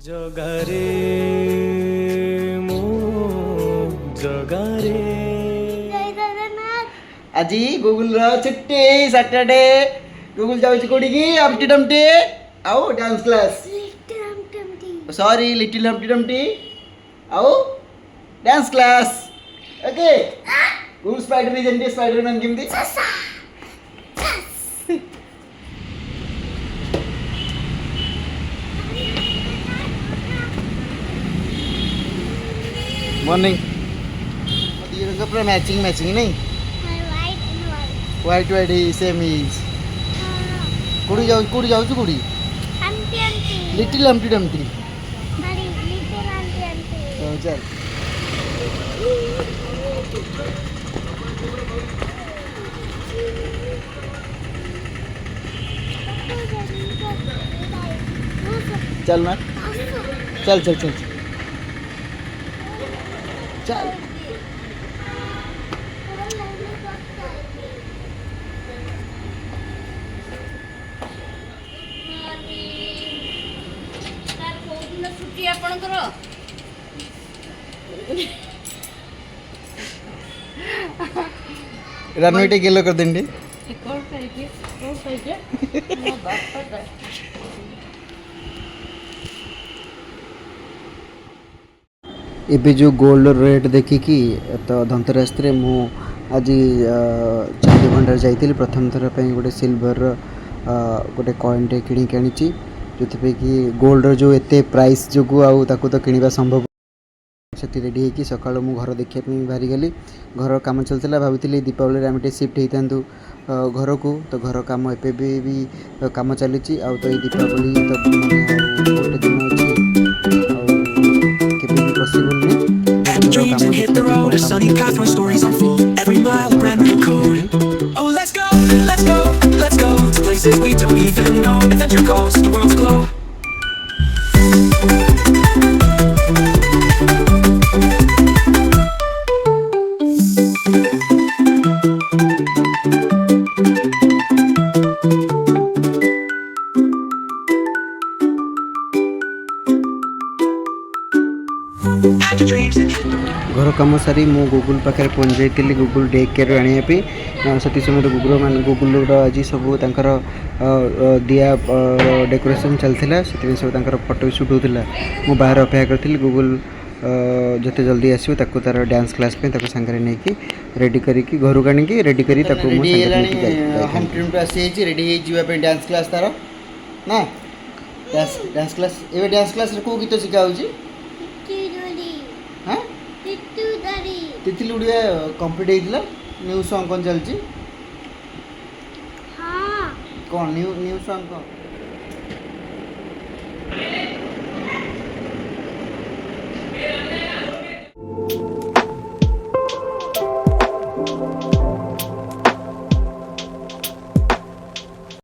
জগারে মো জগারে আজি গুগল ର ଛୁଟି ସଟରଡେ ଗୁଗୁଲ ଯାଉଛି କୋଉଠିକି ହମ୍ପଟି ଡମ୍ପଟି ଆଉ ଡ୍ୟାନ୍ସ କ୍ଲାସ୍ ସରି ଲିଟିଲ ହମ୍ପଟି ଡମ୍ପଟି ଆଉ dance class okay Google spider ଯେମିତି ସ୍ପାଇଡରମ୍ୟାନ କେମିତି मॉर्निंग ये पूरा मैचिंग मैचिंग नहीं white white he same is कुड़ी जाऊ कुड़ी लिटिल हम्पटी डम्पटी तो चल चल ना चल चल चल चल छुट्टी आपणकर रनवेटे गेलो कर देंगे ଏବେ ଯେଉଁ ଗୋଲ୍ଡ ରେଟ୍ ଦେଖିକି ତ ଧନତେରସ ମୁଁ ଆଜି ଚାନ୍ଦି ଭଣ୍ଡାର ଯାଇଥିଲି ପ୍ରଥମ ଥର ପାଇଁ ଗୋଟେ ସିଲଭରର ଗୋଟେ କଏନ୍ଟେ କିଣିକି ଆଣିଛି ଯେଉଁଥିପାଇଁ କି ଗୋଲ୍ଡର ଯେଉଁ ଏତେ ପ୍ରାଇସ୍ ଯୋଗୁଁ ଆଉ ତାକୁ ତ କିଣିବା ସମ୍ଭବ ସେଠି ରେଡ଼ି ହେଇକି ସକାଳୁ ମୁଁ ଘର ଦେଖିବା ପାଇଁ ବାହାରିଗଲି ଘର କାମ ଚାଲିଥିଲା ଭାବିଥିଲି ଦୀପାବଳିରେ ଆମେ ଟିକେ ସିଫ୍ଟ ହେଇଥାନ୍ତୁ ଘରକୁ ତ ଘର କାମ ଏବେ ବି କାମ ଚାଲିଛି ଆଉ ତ ଏଇ ଦୀପାବଳି ତ ମାନେ ଗୋଟେ ଦିନ ଅଛି ଆଉ କେବେ ବି ପସିବଲ୍ ନାହିଁ Dreams and hit the road, a sunny path where stories unfold. Every mile, a brand new code. Oh, let's go, let's go, let's go to places we don't even know. Adventure calls, the world's glow. Had your dreams and hit the road. घर कम सारी मु Google पाखे पहुँच जाइली Google day care आने से समय Google आज सब तर दिया डेकोरेशन चलता से सब फटो सुट होता मु बाहर अपेक्षा करी गूगल जिते जल्दी आसो तार डांस क्लास सागर नहीं रेडी करके घर को आनिकी रेडी करी रेडी डांस क्लास तार ना डांस क्लास ए डांस क्लास को गीत शिखा हो हाँ तितली उड़िया कंप्लीट होता न्यू सॉन्ग कौन चलती कौन न्यू सॉन्ग कौन